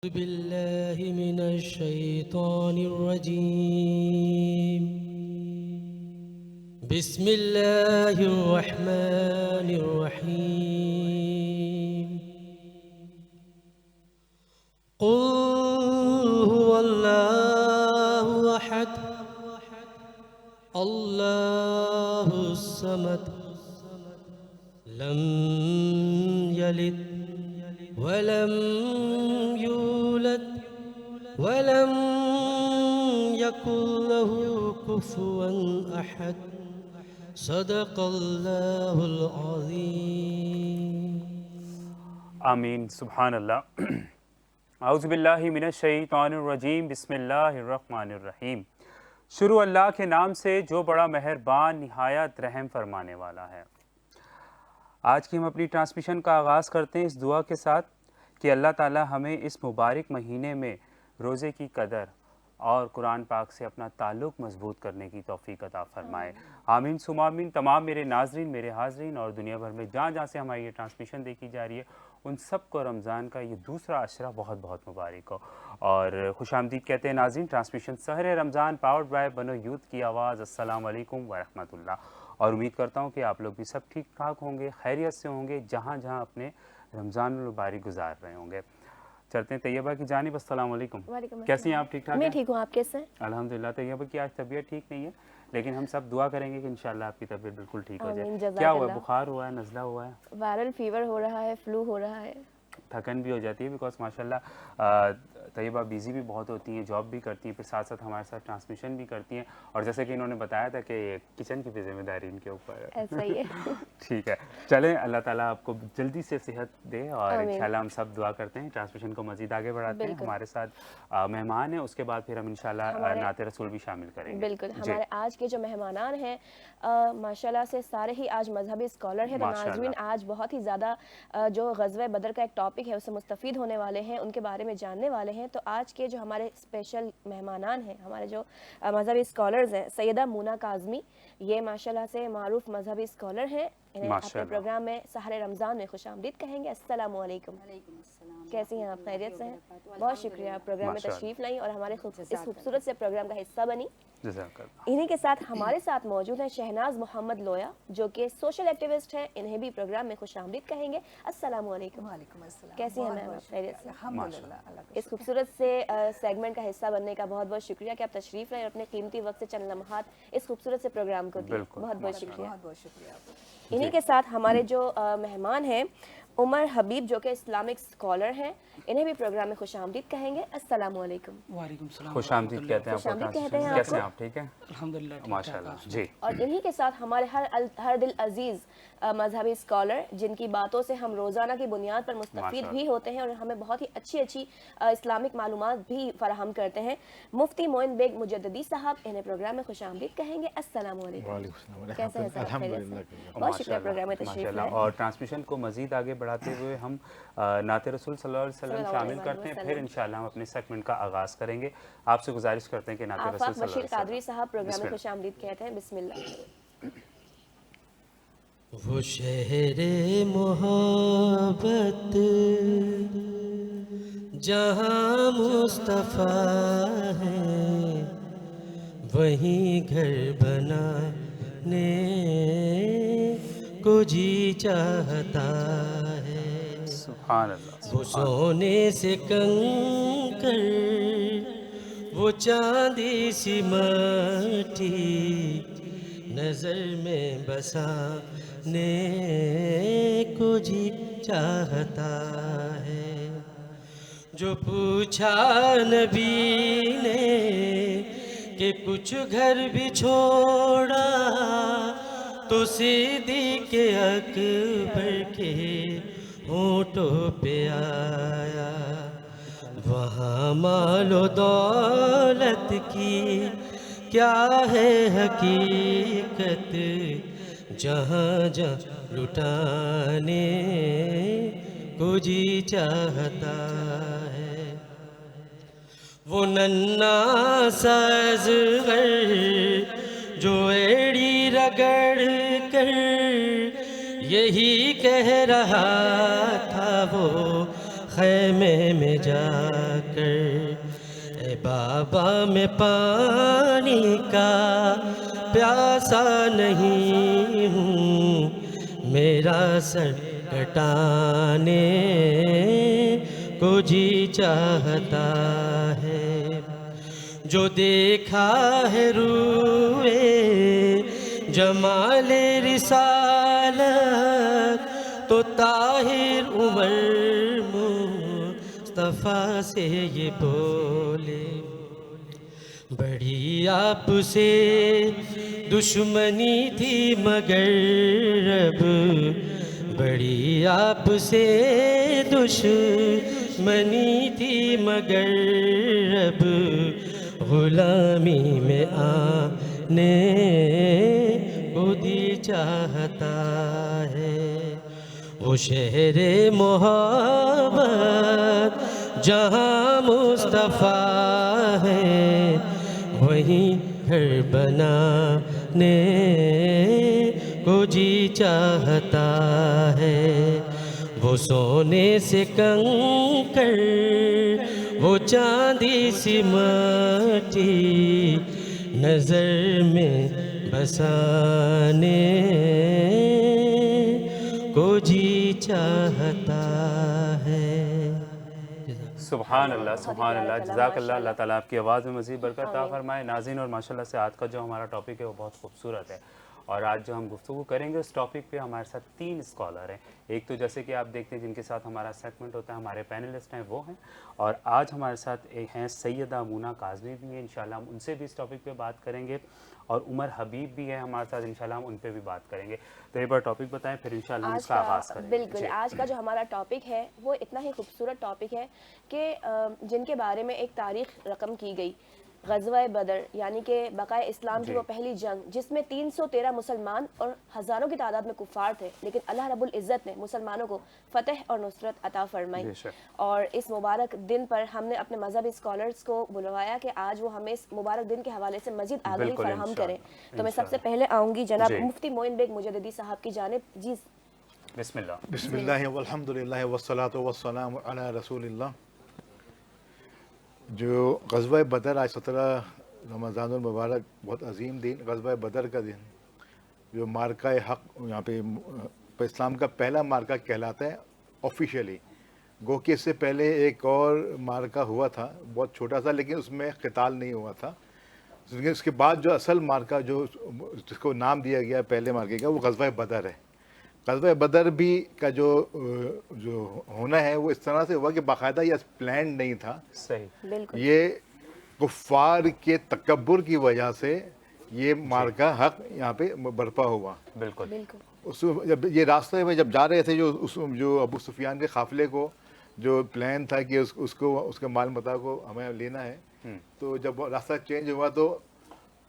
أعوذ بالله من الشيطان الرجيم. بسم الله الرحمن الرحيم. قل هو الله أحد الله الصمد لم يلد ولم يولد ولم يكن له كفوا أحد. صدق الله العظيم. آمین. سبحان اللہ. اعوذ باللہ من الشیطان الرجیم. بسم اللہ الرحمن الرحیم. شروع اللہ کے نام سے جو بڑا مہربان نہایت رحم فرمانے والا ہے. آج کی ہم اپنی ٹرانسمیشن کا آغاز کرتے ہیں اس دعا کے ساتھ کہ اللہ تعالی ہمیں اس مبارک مہینے میں روزے کی قدر اور قرآن پاک سے اپنا تعلق مضبوط کرنے کی توفیق عطا فرمائے. آمین ثم آمین. تمام میرے ناظرین، میرے حاضرین اور دنیا بھر میں جہاں جہاں سے ہماری یہ ٹرانسمیشن دیکھی جا رہی ہے ان سب کو رمضان کا یہ دوسرا عشرہ بہت بہت مبارک ہو. اور خوش آمدید کہتے ہیں ناظرین. ٹرانسمیشن سحر رمضان پاورڈ بائی بنو یوتھ کی آواز. السلام علیکم ورحمۃ اللہ. اور امید کرتا ہوں کہ آپ لوگ بھی سب ٹھیک ٹھاک ہوں گے، خیریت سے ہوں گے، جہاں جہاں اپنے رمضان المبارک گزار رہے ہوں گے. چلتے ہیں طیبہ کی جانب. السلام علیکم. کیسی ہیں آپ؟ ٹھیک ٹھاک ہیں؟ میں ٹھیک ہوں، آپ کیسے ہیں؟ الحمدللہ. طیبہ کی آج طبیعت ٹھیک نہیں ہے لیکن ہم سب دعا کریں گے کہ انشاءاللہ آپ کی طبیعت بالکل ٹھیک ہو آمین. جائے. جزاک کیا ہوا ہے؟ اللہ. بخار ہوا ہے، نزلہ ہوا ہے، وائرل فیور ہو رہا ہے، فلو ہو رہا ہے. تھکن بھی ہو جاتی ہے بیکاز ماشاءاللہ طیبہ بیزی بھی بہت ہوتی ہیں، جاب بھی کرتی ہیں، پھر ساتھ ساتھ ہمارے ساتھ ٹرانسمیشن بھی کرتی ہیں، اور جیسے کہ انہوں نے بتایا تھا کہ کچن کی بھی ذمہ داری ان کے اوپر ہے. ایسا ہی ہے. ٹھیک ہے، چلیں اللہ تعالیٰ آپ کو جلدی سے صحت دے اور آمین. انشاءاللہ ہم سب دعا کرتے ہیں. ٹرانسمیشن کو مزید آگے بڑھاتے ہیں. بالکل. ہمارے ساتھ مہمان ہیں، اس کے بعد پھر ہم انشاءاللہ نعت رسول بھی شامل کریں گے. بالکل. ہمارے آج کے جو مہمانان ہیں ماشاءاللہ سے سارے ہی آج مذہبی اسکالر ہیں. تو ناظرین آج بہت ہی زیادہ جو غزوہ بدر کا ایک ٹاپک ہے اس سے مستفید ہونے والے ہیں، ان کے بارے میں جاننے والے ہیں. تو آج کے جو ہمارے اسپیشل مہمانان ہیں، ہمارے جو مذہبی اسکالرز ہیں، سیدہ مونا کاظمی، یہ ماشاءاللہ سے معروف مذہبی اسکالر ہیں. انہیں اپنے پروگرام میں سحر رمضان میں خوش آمدید کہیں گے. السلام علیکم. کیسی ہیں آپ؟ خیریت سے ہیں؟ بہت شکریہ آپ پروگرام میں تشریف لائیں اور ہمارے اس خوبصورت سے پروگرام کا حصہ بنی. انہی کے ساتھ ہمارے ساتھ موجود ہیں شہناز محمد لویا جو کہ سوشل ایکٹیوسٹ ہیں. انہیں بھی پروگرام میں خوش آمدید کہیں گے. السلام علیکم. وعلیکم السلام. کیسی ہیں میم؟ خیریت سے؟ الحمدللہ. اس خوبصورت سے سیگمنٹ کا حصہ بننے کا بہت بہت شکریہ کہ آپ تشریف لائیں اور اپنے قیمتی وقت سے چند لمحات اس خوبصورت سے پروگرام کو دیں. بہت بہت شکریہ. بہت بہت شکریہ آپ. انہی کے ساتھ ہمارے جو مہمان ہیں عمر حبیب جو کہ اسلامک اسکالر ہیں، انہیں بھی پروگرام میں خوش آمدید کہیں گے. السلام علیکم. وعلیکم السلام. خوش آمدید کہتے ہیں آپ کو. کہتے ہیں کیسے ہیں آپ؟ ٹھیک ہیں الحمدللہ. ماشاءاللہ. جی. اور انہی کے ساتھ ہمارے ہر دل عزیز مذہبی اسکالر جن کی باتوں سے ہم روزانہ کی بنیاد پر مستفید بھی ہوتے ہیں اور ہمیں بہت ہی اچھی اسلامک معلومات بھی فراہم کرتے ہیں، مفتی معین بیگ مجددی صاحب، انہیں پروگرام میں خوش آمدید کہیں گے. السلام علیکم. کیسے ہیں صاحب؟ خیریت سے؟ بہت شکریہ پروگرام میں تشریف لائے. اور ٹرانسمیشن کو مزید آگے بڑھاتے ہوئے ہم نعت رسول صلی اللہ علیہ وسلم شامل کرتے ہیں، پھر انشاءاللہ ہم اپنے سیگمنٹ کا آغاز کریں گے. آپ سے گزارش کرتے ہیں کہ نعت رسول صلی اللہ علیہ وسلم. بشیر قادری صاحب پروگرام میں خوش آمدید کہتے ہیں. بسم اللہ. وہ شہر محبت جہاں مصطفیٰ ہے، وہیں گھر بنانے کو جی چاہتا ہے. سبحان اللہ. وہ سونے سے کنکر، وہ چاندی سی مٹی نظر میں بسانے کو جی چاہتا ہے. جو پوچھا نبی نے کہ کچھ گھر بھی چھوڑا تو صدیق اکبر کے ہونٹوں پہ آیا. وہاں مال و دولت کی کیا ہے حقیقت، جہاں جہاں لٹانے کو جی چاہتا ہے. وہ ننھا سا اصغر جو ایڑی رگڑ کر یہی کہہ رہا تھا وہ خیمے میں جا کر، اے بابا میں پانی کا پیاسا نہیں ہوں، میرا سر کٹانے کو جی چاہتا ہے، جو دیکھا ہے روئے جمال رسالت تو طاہر عمر مصطفیٰ سے یہ بولے، بڑی آپ سے دشمنی تھی مگر اب، بڑی آپ سے دشمنی تھی مگر اب، غلامی میں آنے کو دی چاہتا ہے، وہ شہر محبت جہاں مصطفیٰ ہے، وہیں گھر بنانے کو جی چاہتا ہے، وہ سونے سے کنکر وہ چاندی سی مٹی نظر میں بسانے کو جی چاہتا ہے۔ سبحان اللہ، سبحان اللہ، جزاک اللہ، اللہ تعالیٰ آپ کی آواز میں مزید برکت عطا فرمائے۔ ناظرین، اور ماشاءاللہ سے آج کا جو ہمارا ٹاپک ہے وہ بہت خوبصورت ہے، اور آج جو ہم گفتگو کریں گے اس ٹاپک پہ ہمارے ساتھ 3 اسکالر ہیں۔ ایک تو جیسے کہ آپ دیکھتے ہیں جن کے ساتھ ہمارا سیگمنٹ ہوتا ہے، ہمارے پینلسٹ ہیں وہ ہیں، اور آج ہمارے ساتھ ایک ہیں سیدہ مونا کاظمی بھی ہیں، انشاءاللہ ہم ان سے بھی اس ٹاپک پہ بات کریں گے، اور عمر حبیب بھی ہے ہمارے ساتھ، انشاءاللہ ہم ان پہ بھی بات کریں گے۔ تو ایک بار ٹاپک بتائیں پھر انشاءاللہ ہم اس کا آغاز کریں گے۔ بالکل، آج کا جو ہمارا ٹاپک ہے وہ اتنا ہی خوبصورت ٹاپک ہے کہ جن کے بارے میں ایک تاریخ رقم کی گئی، غزوہ بدر، یعنی کہ بقائے اسلام کی وہ پہلی جنگ جس میں 313 مسلمان اور ہزاروں کی تعداد میں کفار تھے، لیکن اللہ رب العزت نے مسلمانوں کو فتح اور نصرت عطا فرمائی۔ اور اس مبارک دن پر ہم نے اپنے مذہبی اسکالرز کو بلوایا کہ آج وہ ہمیں اس مبارک دن کے حوالے سے مزید آگاہی فراہم کریں۔ تو میں سب سے پہلے آؤں گی جناب مفتی معین بیگ مجددی صاحب کی جانب۔ جی بسم اللہ۔ بسم اللہ والحمدللہ والصلاۃ والسلام علی رسول اللہ۔ جو غزوہ بدر آج 17 رمضان المبارک، بہت عظیم دن، غزوہ بدر کا دن، جو مارکہ حق یہاں پہ اسلام کا پہلا مارکہ کہلاتا ہے آفیشیلی۔ گو کہ اس سے پہلے ایک اور مارکہ ہوا تھا، بہت چھوٹا سا، لیکن اس میں قتال نہیں ہوا تھا۔ اس کے بعد جو اصل مارکہ جو جس کو نام دیا گیا پہلے مارکے کا، وہ غزوہ بدر ہے۔ غزوہ بدر بھی کا جو ہونا ہے وہ اس طرح سے ہوا کہ باقاعدہ یہ پلان نہیں تھا، صحیح، بالکل، یہ کفار کے تکبر کی وجہ سے یہ مارکہ حق یہاں پہ برپا ہوا۔ بالکل بالکل، جب یہ راستے میں جب جا رہے تھے، جو ابو سفیان کے قافلے کو جو پلان تھا کہ اس کے مال متاع کو ہمیں لینا ہے، تو جب راستہ چینج ہوا تو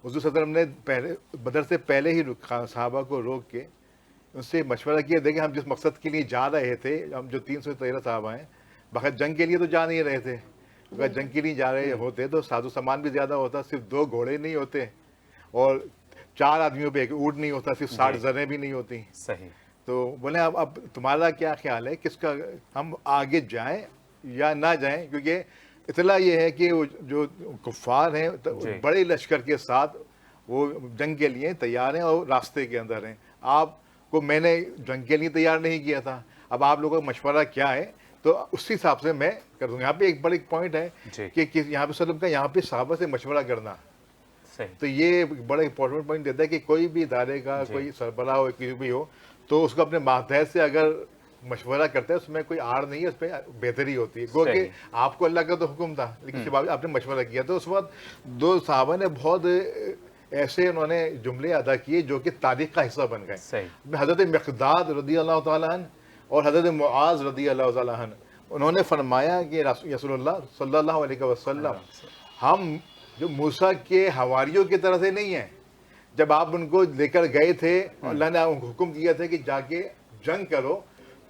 حضور صلی اللہ علیہ وسلم نے بدر سے پہلے ہی صحابہ کو روک کے ان سے مشورہ کیا، دیکھیں ہم جس مقصد کے لیے جا رہے تھے، ہم جو 313 صحابہ ہیں، بغیر جنگ کے لیے تو جا نہیں رہے تھے، اگر جنگ کے لیے جا رہے ہوتے تو ساز و سامان بھی زیادہ ہوتا، صرف 2 گھوڑے نہیں ہوتے، اور 4 آدمیوں پہ ایک اونٹ نہیں ہوتا، صرف 60 زریں بھی نہیں ہوتی۔ صحیح۔ تو بولے اب تمہارا کیا خیال ہے، کس کا ہم آگے جائیں یا نہ جائیں؟ کیونکہ اطلاع یہ ہے کہ وہ جو کفار ہیں بڑے لشکر کے ساتھ وہ جنگ کے لیے تیار ہیں اور راستے کے اندر ہیں، آپ کو میں نے جنگ کے لیے تیار نہیں کیا تھا، اب آپ لوگوں کا مشورہ کیا ہے؟ تو اسی حساب سے میں کروں گا۔ یہاں پہ ایک بڑا پوائنٹ ہے کہ یہاں پہ وسلم کا یہاں پہ صحابہ سے مشورہ کرنا، تو یہ بڑا امپورٹنٹ پوائنٹ دیتا ہے کہ کوئی بھی ادارے کا کوئی سربراہ ہو، کسی بھی ہو، تو اس کو اپنے ماتحت سے اگر مشورہ کرتا ہے اس میں کوئی آڑ نہیں ہے، اس پہ بہتری ہوتی ہے۔ گو کہ آپ کو اللہ کا تو حکم تھا، لیکن آپ نے مشورہ کیا، تو اس وقت 2 صحابہ نے بہت ایسے انہوں نے جملے ادا کیے جو کہ تاریخ کا حصہ بن گئے۔ حضرت مقداد رضی اللہ تعالیٰ عنہ اور حضرت معاذ رضی اللہ تعالیٰ عنہ، انہوں نے فرمایا کہ رسول اللہ صلی اللہ علیہ وسلم، ہم جو موسیٰ کے حواریوں کی طرح سے نہیں ہیں۔ جب آپ ان کو لے کر گئے تھے، اللہ نے حکم کیا تھا کہ جا کے جنگ کرو،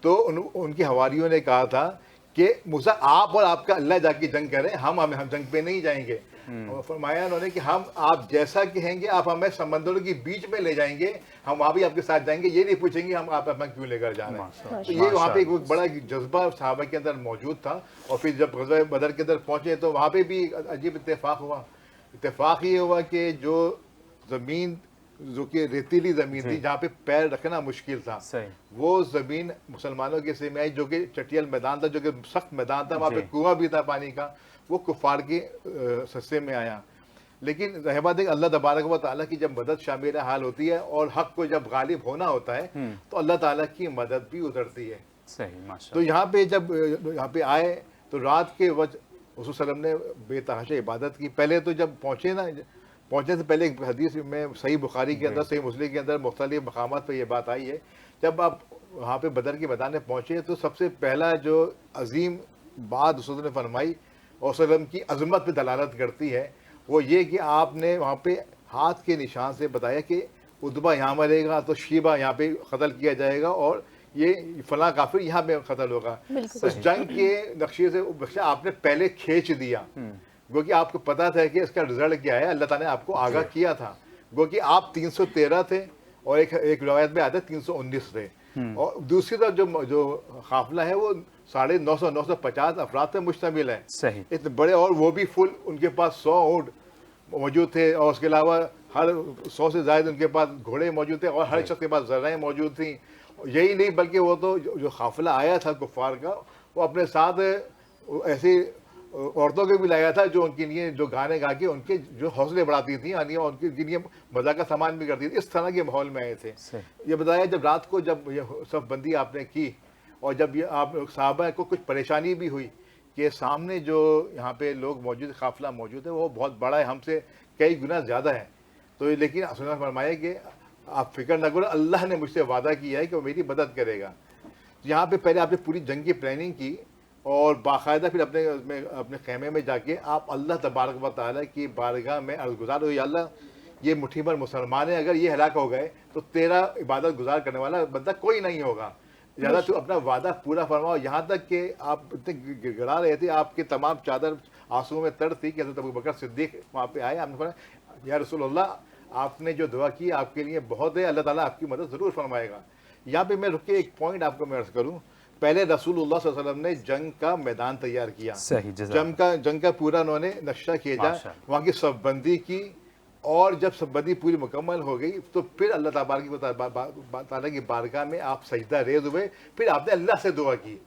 تو ان کی حواریوں نے کہا تھا کہ موسیٰ آپ اور آپ کا اللہ جا کے جنگ کریں, ہم جنگ پہ نہیں جائیں گے. اور فرمایا انہوں نے کہ ہم آپ جیسا کہیں گے آپ ہمیں سمندروں کے بیچ میں لے جائیں گے, ہم وہاں بھی آپ کے ساتھ جائیں گے, یہ نہیں پوچھیں گے ہم آپ اپنا کیوں لے کر جا رہے ہیں. تو یہ وہاں پہ ایک بڑا جذبہ صحابہ کے اندر موجود تھا. اور پھر جب غزوہ بدر کے اندر پہنچے تو وہاں پہ بھی عجیب اتفاق ہوا. اتفاق یہ ہوا کہ جو زمین جو کہ ریتیلی زمین تھی جہاں پہ پیر رکھنا مشکل تھا, وہ زمین مسلمانوں کے حصے میں آئی, جو کہ چٹیل میدان تھا, جو کہ سخت میدان تھا, وہاں پہ کنواں بھی تھا پانی کا, وہ کفار کے حصے میں آیا. لیکن رحمت اللہ تبارک و تعالیٰ کی جب مدد شامل حال ہوتی ہے اور حق کو جب غالب ہونا ہوتا ہے تو اللہ تعالیٰ کی مدد بھی اترتی ہے. تو یہاں پہ جب یہاں پہ آئے تو رات کے وقت رسول صلی اللہ علیہ وسلم نے بے تحاشا عبادت کی. پہلے تو جب پہنچنے سے پہلے ایک حدیث میں صحیح بخاری کے اندر صحیح مسلم کے اندر مختلف مقامات پہ یہ بات آئی ہے, جب آپ وہاں پہ بدر کے میدان میں پہنچے تو سب سے پہلا جو عظیم بات رسول نے فرمائی اور صلی اللہ علیہ وسلم کی عظمت پہ دلالت کرتی ہے, وہ یہ کہ آپ نے وہاں پہ ہاتھ کے نشان سے بتایا کہ اتبا یہاں مرے گا تو شیبہ یہاں پہ قتل کیا جائے گا اور یہ فلاں کافر یہاں پہ قتل ہوگا. اس جنگ کے نقشے سے آپ نے پہلے کھینچ دیا, گو کہ آپ کو پتا تھا کہ اس کا رزلٹ کیا ہے, اللہ تعالیٰ نے آپ کو آگاہ کیا تھا. گو کہ آپ 313 تھے اور ایک روایت میں آتے 319 تھے, اور دوسری طرف جو قافلہ ہے وہ 950 افراد پہ مشتمل ہے. اتنے بڑے, اور وہ بھی فل, ان کے پاس 100 اونٹ موجود تھے, اور اس کے علاوہ ہر 100 سے زائد ان کے پاس گھوڑے موجود تھے, اور ہر شخص کے پاس ذرائع موجود تھیں. یہی نہیں بلکہ وہ تو جو قافلہ آیا تھا کفار کا, وہ اپنے ساتھ ایسی عورتوں کو بھی لایا تھا جو ان کے لیے جو گانے گا کے ان کے جو حوصلے بڑھاتی تھیں, یعنی ان کے لیے مزاح کا سامان بھی کرتی تھی. اس طرح کے ماحول میں آئے تھے. یہ بتایا جب رات کو جب یہ صف بندی آپ نے کی اور جب یہ آپ صحابہ کو کچھ پریشانی بھی ہوئی کہ سامنے جو یہاں پہ لوگ موجود قافلہ موجود ہے وہ بہت بڑا ہے, ہم سے کئی گنا زیادہ ہے, تو لیکن رسول اللہ نے فرمایا کہ آپ فکر نہ کرو, اللہ نے مجھ سے وعدہ کیا ہے کہ وہ میری مدد کرے گا. یہاں پہ پہلے آپ نے پوری جنگ کی پلاننگ کی اور باقاعدہ پھر اپنے خیمے میں جا کے آپ اللہ تبارک و تعالیٰ کی بارگاہ میں عرض گزار ہو, یا اللہ یہ مٹھی بھر مسلمان ہیں, اگر یہ ہلاک ہو گئے تو تیرا عبادت گزار کرنے والا بندہ کوئی نہیں ہوگا, زیادہ تو اپنا وعدہ پورا فرماؤ. یہاں تک کہ آپ اتنے گڑ گڑا رہے تھے, آپ کی تمام چادر آنسوؤں میں تر تھی کہ حضرت ابوبکر صدیق وہاں پہ آئے. آپ نے فرمایا یا رسول اللہ آپ نے جو دعا کی آپ کے لیے بہت ہے, اللہ تعالیٰ آپ کی مدد ضرور فرمائے گا. یہاں پہ میں رک کے ایک پوائنٹ آپ کو میں عرض کروں. پہلے رسول اللہ صلی اللہ علیہ وسلم نے جنگ کا میدان تیار کیا, جنگ کا پورا انہوں نے نقشہ کھینچا, وہاں کی صف بندی کی, اور جب صف بندی پوری مکمل ہو گئی تو پھر اللہ تعالیٰ کی بارگاہ میں آپ سجدہ ریز ہوئے, پھر آپ نے اللہ سے دعا کی.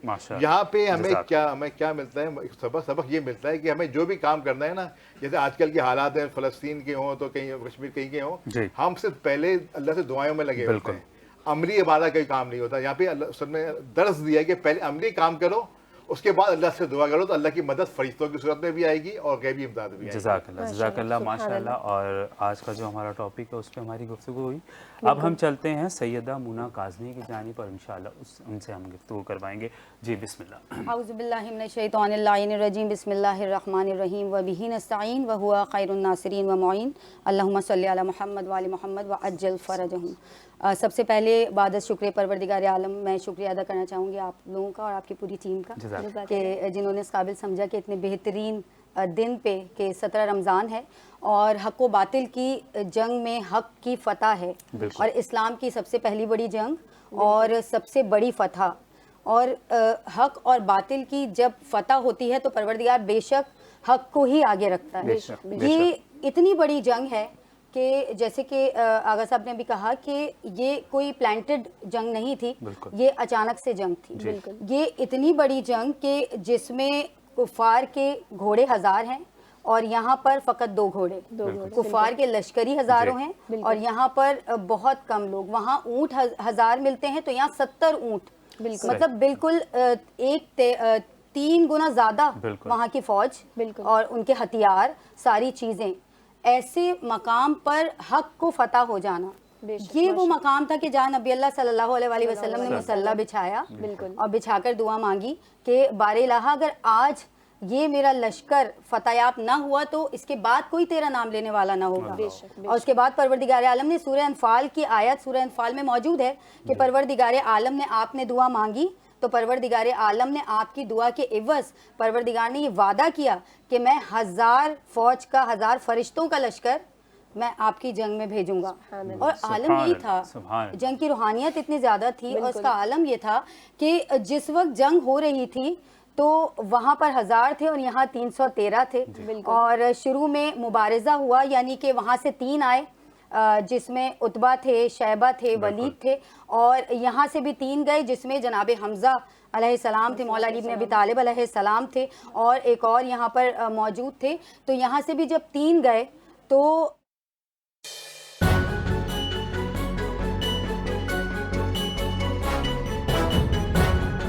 یہاں پہ ہمیں کیا ملتا ہے سبق یہ ملتا ہے کہ ہمیں جو بھی کام کرنا ہے نا, جیسے آج کل کے حالات ہیں فلسطین کے ہوں تو کہیں کشمیر کہیں کے ہوں, ہم صرف پہلے اللہ سے دعائوں میں لگے ہوتے ہیں, عملی عبادت کا کام نہیں ہوتا. یہاں پہ اللہ سب نے درس دیا کہ پہلے عملی کام کرو, اس کے بعد اللہ سے دعا کرو, تو اللہ کی مدد فرشتوں کی صورت میں بھی آئے گی اور غیبی امداد بھی آئے گی. جزاک اللہ ماشاء اللہ. اور آج کا جو ہمارا ٹاپک ہے اس پہ ہماری گفتگو ہوئی. اب ہم چلتے ہیں سیدہ مونا کاظمی کی جانب پر, انشاءاللہ ان سے ہم گفتگو کروائیں گے. جی بسم اللہ. اعوذ باللہ من الشیطان اللعین الرجیم, بسم اللہ الرحمن الرحیم, وبہ نستعین وہو خیر الناصرین ومعین, اللہم صلی علی محمد وآل محمد وعجل فرجہم. سب سے پہلے بعد شکر پروردگار عالم میں شکریہ ادا کرنا چاہوں گی آپ لوگوں کا اور آپ کی پوری ٹیم کا, کہ جنہوں نے اس قابل سمجھا کہ اتنے بہترین دن پہ کہ 17 رمضان ہے اور حق و باطل کی جنگ میں حق کی فتح ہے, اور اسلام کی سب سے پہلی بڑی جنگ اور سب سے بڑی فتح, اور حق اور باطل کی جب فتح ہوتی ہے تو پروردگار بے شک حق کو ہی آگے رکھتا ہے. یہ اتنی بڑی جنگ ہے کہ جیسے کہ آغا صاحب نے بھی کہا کہ یہ کوئی پلانٹڈ جنگ نہیں تھی, یہ اچانک سے جنگ تھی. یہ اتنی بڑی جنگ کہ جس میں کفار کے گھوڑے 1000 ہیں اور یہاں پر فقط 2 گھوڑے, کفار کے لشکری ہزاروں ہیں اور یہاں پر بہت کم لوگ. وہاں اونٹ 1000 ملتے ہیں تو یہاں 70 اونٹ, مطلب بالکل 3 گنا زیادہ وہاں کی فوج اور ان کے ہتھیار, ساری چیزیں. ایسے مقام پر حق کو فتح ہو جانا, یہ وہ مقام تھا کہ جہاں نبی اللہ صلی اللہ علیہ وسلم نے مصلی بچھایا اور بچھا کر دعا مانگی کہ بار الہ اگر آج یہ میرا لشکر فتح یاب نہ ہوا تو اس کے بعد کوئی تیرا نام لینے والا نہ ہوگا. اور اس کے بعد پروردگار عالم نے سورہ انفال کی آیت سورہ انفال میں موجود ہے کہ پروردگار عالم نے آپ نے دعا مانگی تو پروردگار عالم نے آپ کی دعا کے عوض پروردگار نے یہ وعدہ کیا کہ میں 1000 فوج کا 1000 فرشتوں کا لشکر میں آپ کی جنگ میں بھیجوں گا. اور عالم یہی تھا, جنگ کی روحانیت اتنی زیادہ تھی اور اس کا عالم یہ تھا کہ جس وقت جنگ ہو رہی تھی تو وہاں پر 1000 تھے اور یہاں 313 تھے, اور شروع میں مبارزہ ہوا, یعنی کہ وہاں سے 3 آئے جس میں عتبہ تھے, شیبہ تھے, ولید تھے, اور یہاں سے بھی 3 گئے جس میں جناب حمزہ علیہ السلام تھے, مولا علی بن ابی طالب علیہ السلام تھے, اور ایک اور یہاں پر موجود تھے. تو یہاں سے بھی جب 3 گئے تو